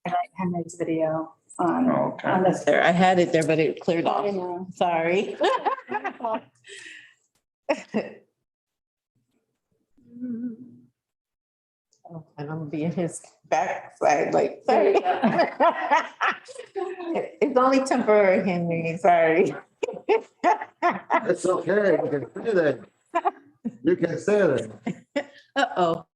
Henry's video Okay. on this. There, I had it there, but it cleared I off. know. Sorry. Oh, and I'm being his backside, like, sorry. It's only temporary, Henry, sorry. It's okay, you can say that. You can say that. Uh-oh.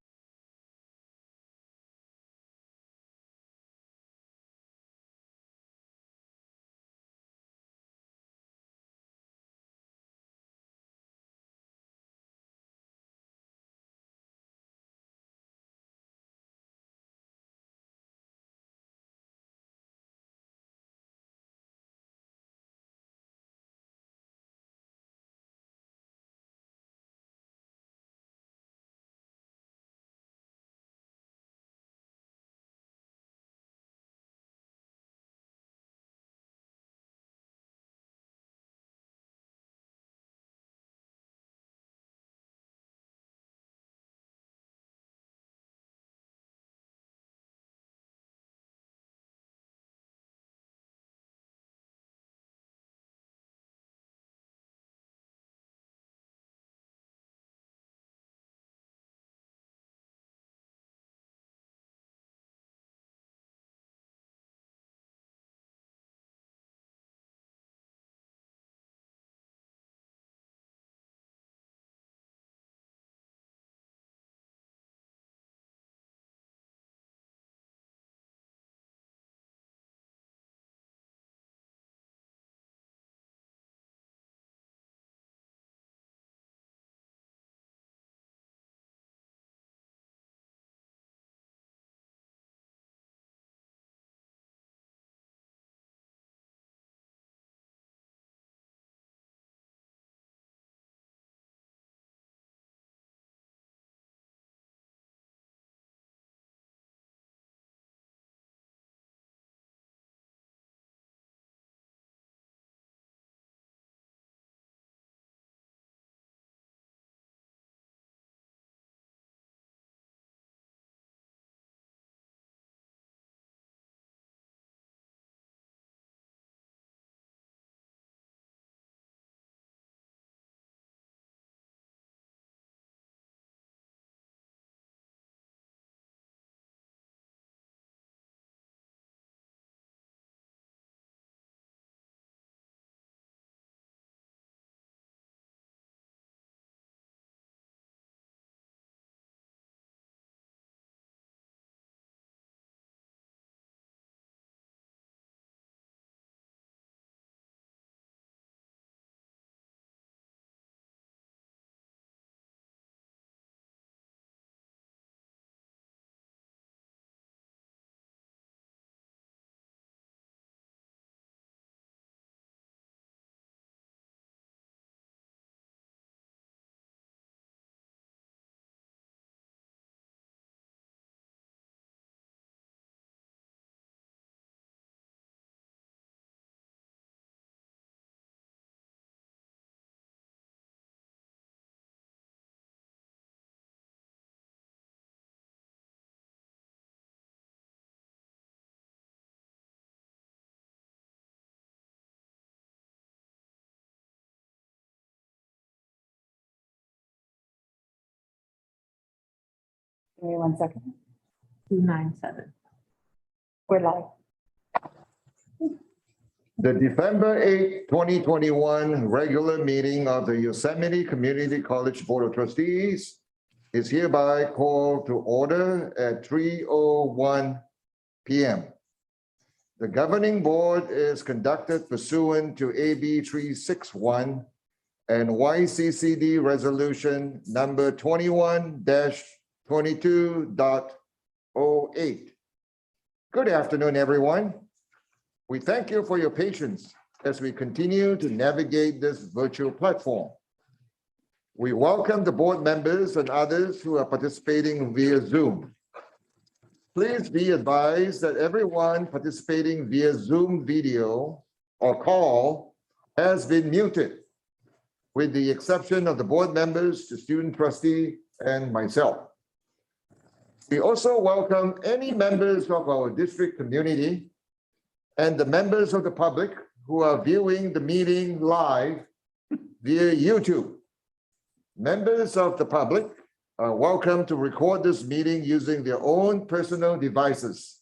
Give me 1 second. 297. We're live. The December 8, 2021 regular meeting of the Yosemite Community College Board of Trustees is hereby called to order at 3:01 PM. The governing board is conducted pursuant to AB 361 and YCCD Resolution number 21-22.08. Good afternoon, everyone. We thank you for your patience as we continue to navigate this virtual platform. We welcome the board members and others who are participating via Zoom. Please be advised that everyone participating via Zoom video or call has been muted, with the exception of the board members, the student trustee, and myself. We also welcome any members of our district community and the members of the public who are viewing the meeting live via YouTube. Members of the public are welcome to record this meeting using their own personal devices.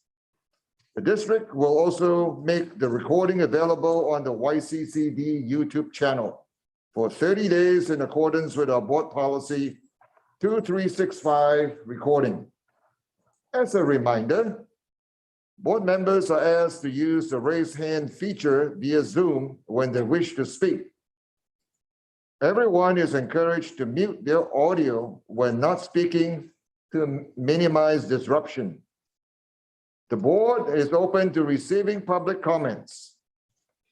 The district will also make the recording available on the YCCD YouTube channel for 30 days in accordance with our board policy 2365 recording. As a reminder, board members are asked to use the raise hand feature via Zoom when they wish to speak. Everyone is encouraged to mute their audio when not speaking to minimize disruption. The board is open to receiving public comments.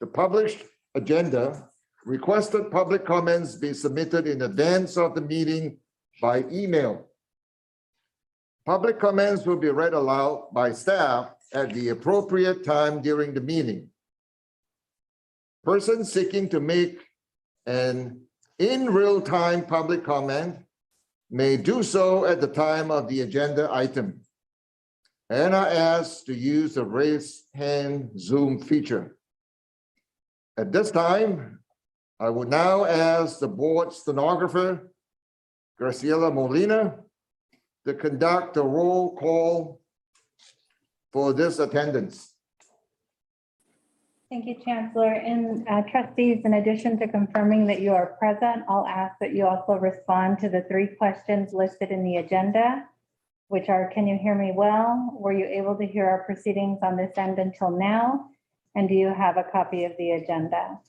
The published agenda requested public comments be submitted in advance of the meeting by email. Public comments will be read aloud by staff at the appropriate time during the meeting. Persons seeking to make an in real-time public comment may do so at the time of the agenda item and are asked to use the raise hand Zoom feature. At this time, I would now ask the board stenographer, Graciela Molina, to conduct a roll call for this attendance. Thank you, Chancellor. And trustees, in addition to confirming that you are present, I'll ask that you also respond to the 3 questions listed in the agenda, which are, can you hear me well? Were you able to hear our proceedings on this end until now? And do you have a copy of the agenda?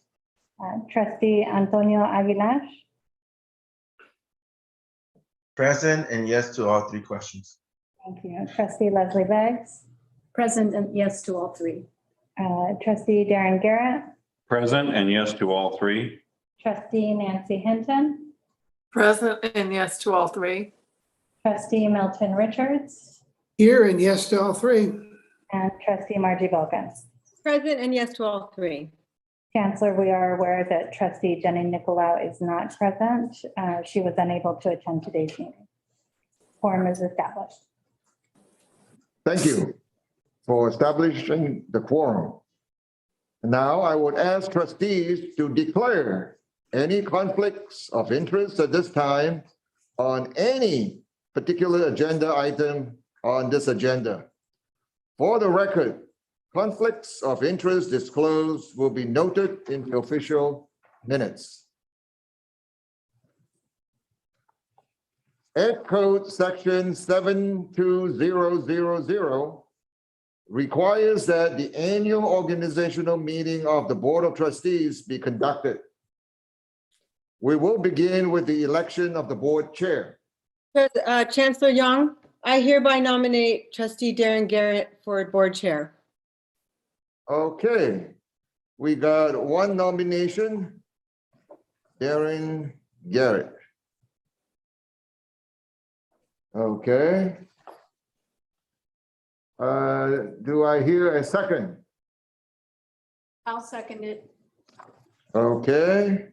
Trustee Antonio Aguilar, Present and yes to all 3 questions. thank you. Trustee Leslie Beggs, Present and yes to all 3. Trustee Darren Garrett, Present and yes to all 3. Trustee Nancy Hinton, Present and yes to all 3. Trustee Milton Richards, Here and yes to all 3. and Trustee Margie Wilkins. Present and yes to all 3. Chancellor, we are aware that Trustee Jenny Nicolau is not present. She was unable to attend today's meeting. Quorum is established. Thank you for establishing the quorum. Now I would ask trustees to declare any conflicts of interest at this time on any particular agenda item on this agenda. For the record, conflicts of interest disclosed will be noted in the official minutes. Ed Code Section 72000 requires that the annual organizational meeting of the Board of Trustees be conducted. We will begin with the election of the board chair. Chancellor Young, I hereby nominate Trustee Darren Garrett for board chair. Okay, we got 1 nomination, Darren Garrett. Okay. Do I hear a second? I'll second it. Okay.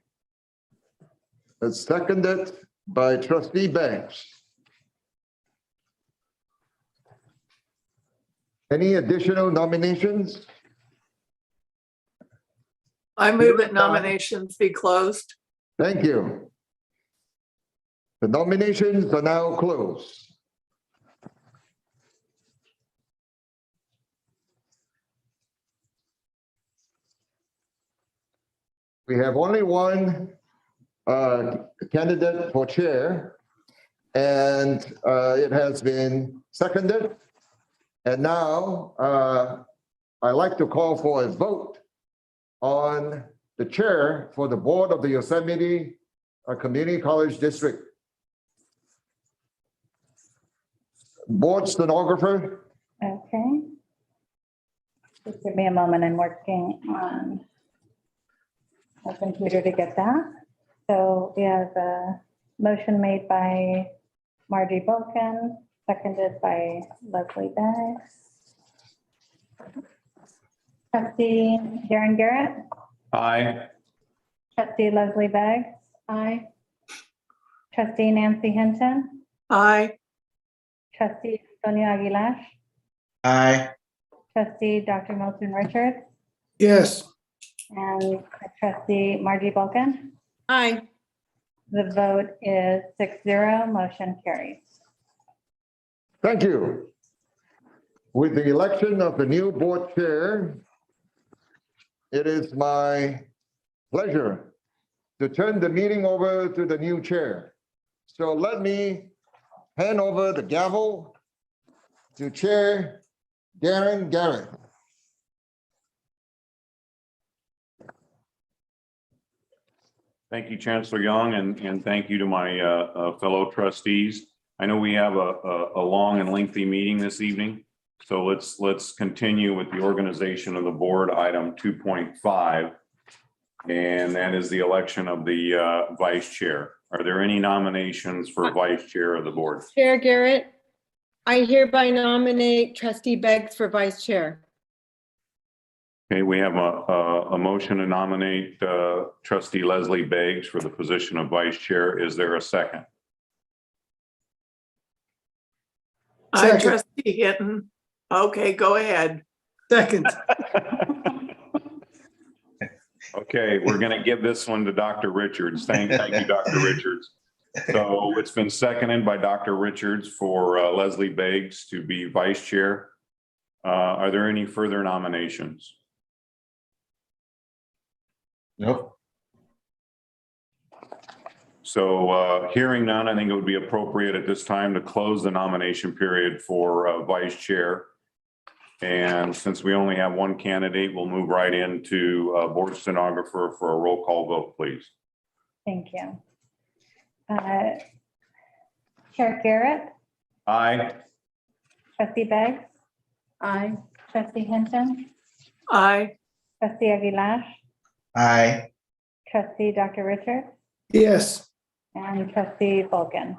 It's seconded by Trustee Banks. Any additional nominations? I move that nominations be closed. Thank you. The nominations are now closed. We have only 1 candidate for chair, and it has been seconded. And now I'd like to call for a vote on the chair for the board of the Yosemite Community College District. Board stenographer. Okay. Just give me a moment. I'm working on my computer to get that. So we have a motion made by Margie Wilkins, seconded by Leslie Beggs. Trustee Darren Garrett, Aye. Trustee Leslie Beggs, Aye. Trustee Nancy Hinton, Aye. Trustee Sonia Aguilar, Aye. trustee Dr. Milton Richards, yes, and trustee Margie Bulkin. Aye. The vote is 6-0, motion carries. Thank you. With the election of the new board chair, it is my pleasure to turn the meeting over to the new chair. So let me hand over the gavel to Chair Darren Garrett. Thank you, Chancellor Young, and thank you to my fellow trustees. I know we have a long and lengthy meeting this evening, so let's continue with the organization of the board, item 2.5, and that is the election of the vice chair. Are there any nominations for vice chair of the board? Chair Garrett, I hereby nominate trustee Beggs for vice chair. Okay, we have a motion to nominate trustee Leslie Beggs for the position of vice chair. Is there a second? I, Second. trustee Hinton. Okay, go ahead. second, Okay, we're going to give this one to Dr. Richards. Thank you, Dr. Richards. So it's been seconded by Dr. Richards for Leslie Beggs to be vice chair. Are there any further nominations? Nope. So hearing none, I think it would be appropriate at this time to close the nomination period for vice chair. And since we only have one candidate, we'll move right into board stenographer for a roll call vote, please. Thank you. Chair Garrett, Aye. trustee Beggs. Aye. Trustee Hinton, Aye. trustee Aguilar, Aye. trustee Dr. Richards, yes, and trustee Bulkin.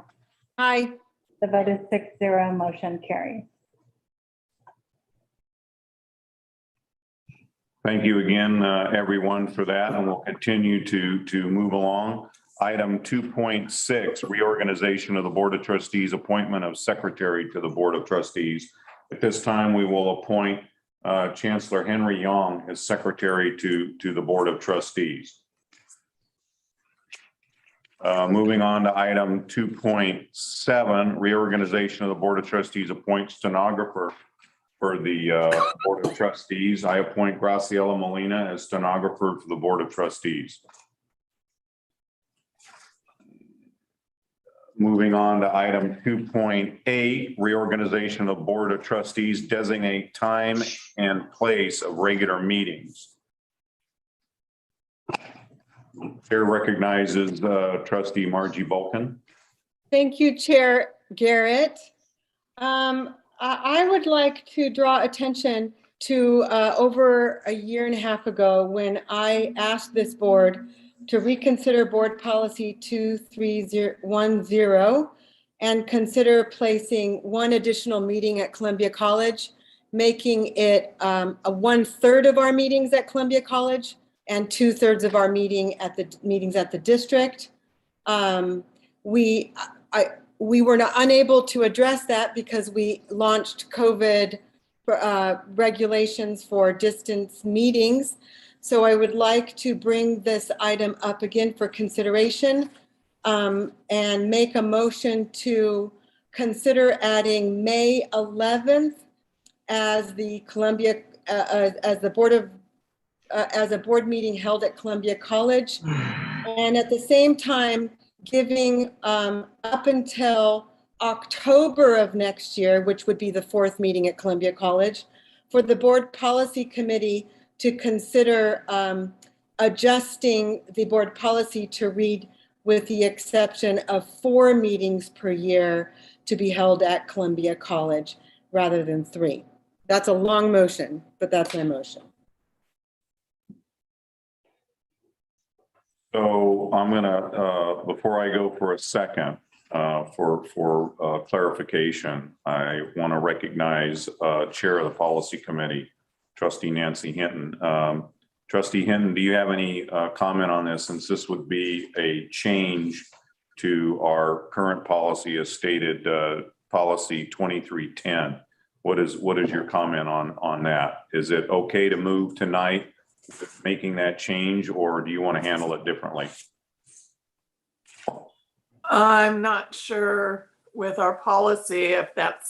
Aye. The vote is 6-0, motion carries. Thank you again, everyone, for that, and we'll continue to move along. Item 2.6, reorganization of the Board of Trustees, appointment of secretary to the Board of Trustees. At this time, we will appoint Chancellor Henry Young as secretary to the Board of Trustees. Moving on to item 2.7, reorganization of the Board of Trustees, appoint stenographer for the Board of Trustees. I appoint Graciela Molina as stenographer for the Board of Trustees. Moving on to item 2.8, reorganization of the Board of Trustees, designate time and place of regular meetings. Chair recognizes trustee Margie Bulkin. Thank you, Chair Garrett. I would like to draw attention to over a year and a half ago when I asked this board to reconsider board policy 2310 and consider placing one additional meeting at Columbia College, making it a 1/3 of our meetings at Columbia College and 2/3 of our meetings at the district. We were unable to address that because we launched COVID regulations for distance meetings. So I would like to bring this item up again for consideration and make a motion to consider adding May 11th as the Columbia, as a board meeting held at Columbia College. And at the same time, giving up until October of next year, which would be the 4th meeting at Columbia College, for the board policy committee to consider adjusting the board policy to read with the exception of 4 meetings per year to be held at Columbia College rather than 3. That's a long motion, but that's my motion. So I'm gonna, before I go for a second, for clarification, I want to recognize Chair of the Policy Committee, Trustee Nancy Hinton. Trustee Hinton, do you have any comment on this, since this would be a change to our current policy as stated policy 2310. What is your comment on that? Is it okay to move tonight, making that change, or do you want to handle it differently? I'm not sure with our policy if that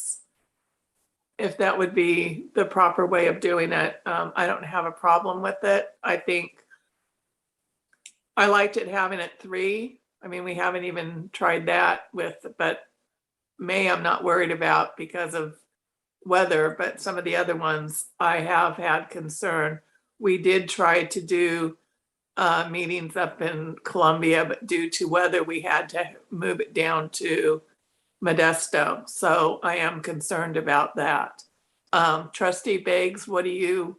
would be the proper way of doing it. I don't have a problem with it. I think I liked it having it 3. I mean, we haven't even tried that but May I'm not worried about because of weather, but some of the other ones I have had concern. We did try to do meetings up in Columbia, but due to weather, we had to move it down to Modesto. So I am concerned about that. Trustee Biggs, what do you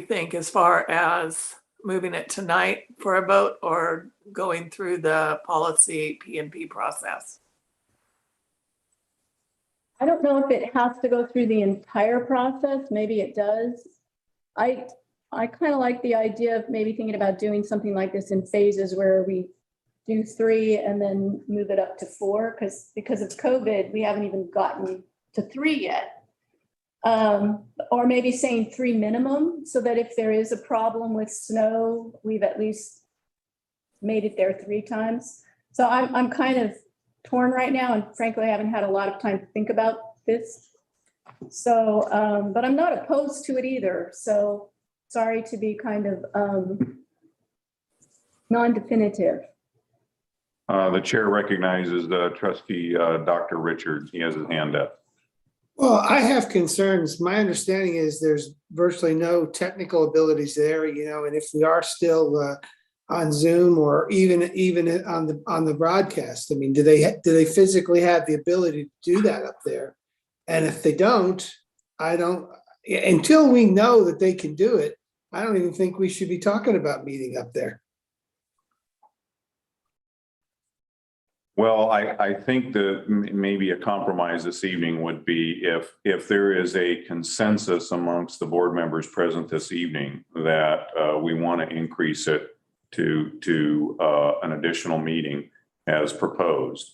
think as far as moving it tonight for a vote or going through the policy P&P process? I don't know if it has to go through the entire process. Maybe it does. I kind of like the idea of maybe thinking about doing something like this in phases where we do 3 and then move it up to 4 because of COVID, we haven't even gotten to 3 yet. Or maybe saying 3 minimum so that if there is a problem with snow, we've at least made it there 3 times. So I'm kind of torn right now, and frankly, I haven't had a lot of time to think about this. So, but I'm not opposed to it either. So sorry to be kind of non-definitive. The chair recognizes the trustee, Dr. Richards. He has his hand up. Well, I have concerns. My understanding is there's virtually no technical abilities there, and if we are still on Zoom or even on the broadcast, I mean, do they physically have the ability to do that up there? And if they don't, until we know that they can do it, I don't even think we should be talking about meeting up there. Well, I think that maybe a compromise this evening would be if there is a consensus amongst the board members present this evening that we want to increase it to an additional meeting as proposed.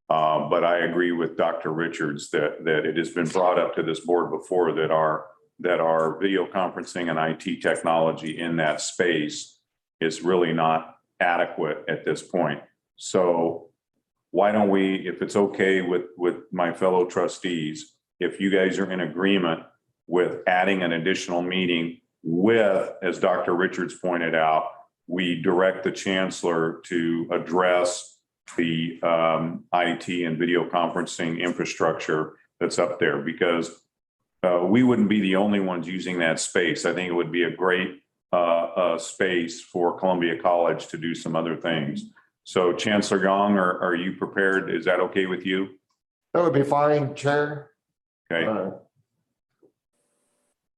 But I agree with Dr. Richards that it has been brought up to this board before that our video conferencing and IT technology in that space is really not adequate at this point. So why don't we, if it's okay with my fellow trustees, if you guys are in agreement with adding an additional meeting with, as Dr. Richards pointed out, we direct the chancellor to address the IT and video conferencing infrastructure that's up there, because we wouldn't be the only ones using that space. I think it would be a great space for Columbia College to do some other things. So Chancellor Young, are you prepared? Is that okay with you? That would be fine, Chair. Okay.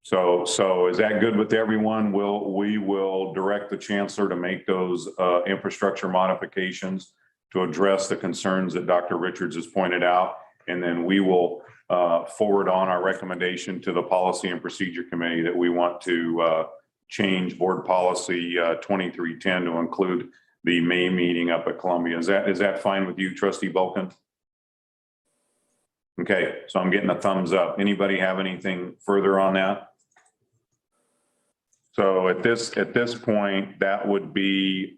So is that good with everyone? We will direct the chancellor to make those infrastructure modifications to address the concerns that Dr. Richards has pointed out. And then we will forward on our recommendation to the Policy and Procedure Committee that we want to change board policy 2310 to include the May meeting up at Columbia. Is that fine with you, Trustee Vulcan? Okay, so I'm getting a thumbs up. Anybody have anything further on that? So at this point, that would be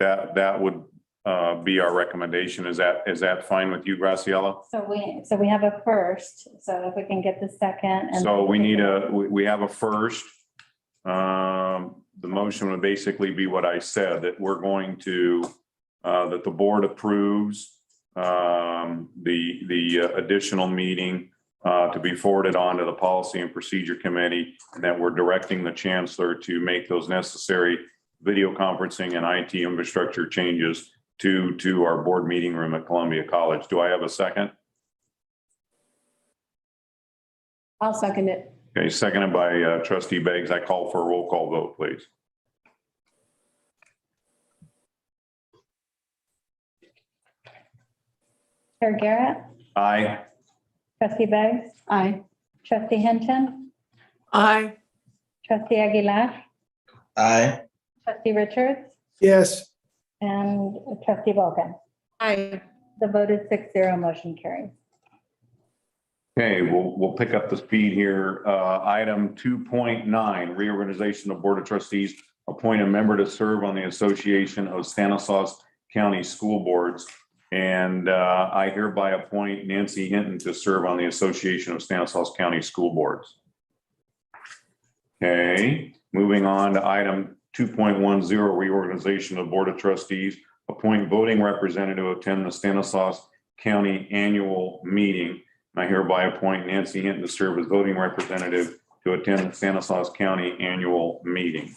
that would be our recommendation. Is that fine with you, Graciela? So we have a first, so if we can get the second. And So we have a first. The motion would basically be what I said, that we're going to, that the board approves the additional meeting to be forwarded on to the Policy and Procedure Committee, and that we're directing the chancellor to make those necessary video conferencing and IT infrastructure changes to our board meeting room at Columbia College. Do I have a second? I'll second it. Okay, seconded by Trustee Beggs. I call for a roll call vote, please. Chair Garrett, Aye. Trustee Beggs, Aye. Trustee Hinton, Aye. Trustee Aguilar, Aye. Trustee Richards, Yes, and Trustee Vulcan. Aye. The vote is 6-0, motion carries. Okay, we'll pick up the speed here. Item 2.9, reorganization of Board of Trustees, appoint a member to serve on the Association of Stanislaus County School Boards. And I hereby appoint Nancy Hinton to serve on the Association of Stanislaus County School Boards. Okay, moving on to item 2.10, reorganization of Board of Trustees, appoint voting representative to attend the Stanislaus County Annual Meeting. I hereby appoint Nancy Hinton to serve as voting representative to attend the Stanislaus County Annual Meeting.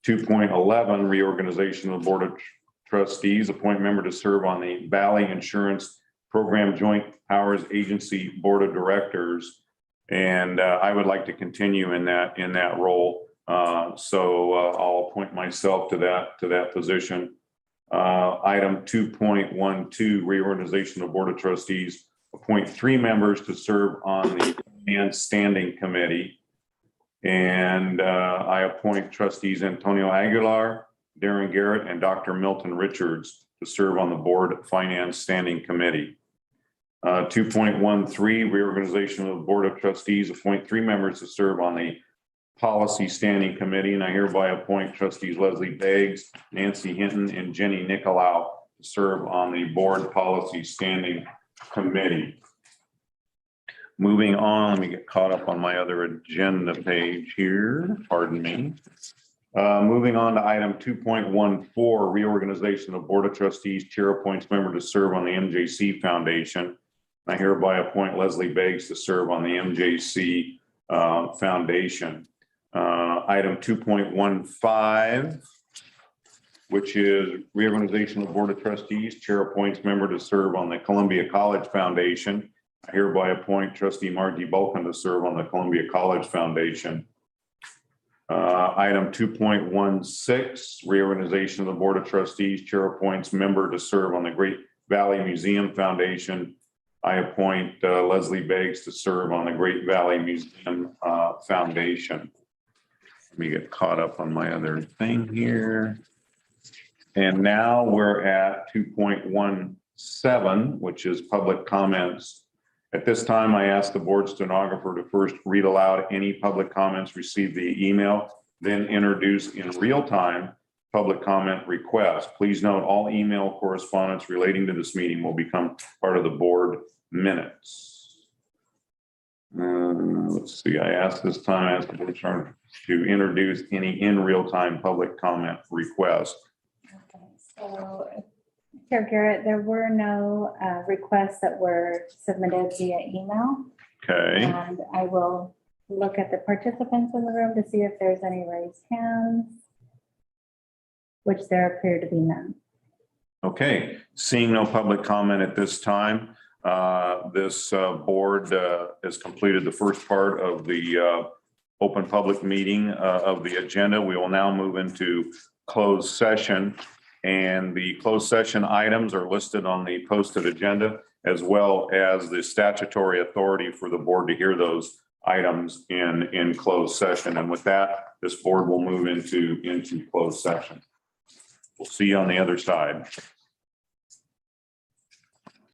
2.11, reorganization of the Board of Trustees, appoint member to serve on the Valley Insurance Program Joint Powers Agency Board of Directors. And I would like to continue in that role. So I'll appoint myself to that position. Item 2.12, reorganization of Board of Trustees, appoint 3 members to serve on the Finance Standing Committee. And I appoint trustees Antonio Aguilar, Darren Garrett, and Dr. Milton Richards to serve on the Board Finance Standing Committee. 2.13, reorganization of the Board of Trustees, appoint 3 members to serve on the Policy Standing Committee, and I hereby appoint trustees Leslie Beggs, Nancy Hinton, and Jenny Nicolau to serve on the Board Policy Standing Committee. Moving on, let me get caught up on my other agenda page here, pardon me. Moving on to item 2.14, reorganization of Board of Trustees, chair appoints member to serve on the MJC Foundation. I hereby appoint Leslie Beggs to serve on the MJC Foundation. Item 2.15, which is reorganization of Board of Trustees, chair appoints member to serve on the Columbia College Foundation. I hereby appoint trustee Margie Bulkin to serve on the Columbia College Foundation. Item 2.16, reorganization of the Board of Trustees, chair appoints member to serve on the Great Valley Museum Foundation. I appoint Leslie Beggs to serve on the Great Valley Museum Foundation. Let me get caught up on my other thing here. And now we're at 2.17, which is public comments. At this time, I ask the board stenographer to first read aloud any public comments received via email, then introduce in real time public comment requests. Please note all email correspondence relating to this meeting will become part of the board minutes. Let's see, I asked the board to introduce any in real time public comment requests. Okay, so Chair Garrett, there were no requests that were submitted via email. Okay, And I will look at the participants in the room to see if there's any raised hands, which there appear to be none. okay. Seeing no public comment at this time, this board has completed the first part of the open public meeting of the agenda. We will now move into closed session, and the closed session items are listed on the posted agenda, as well as the statutory authority for the board to hear those items in closed session. And with that, this board will move into closed session. We'll see you on the other side.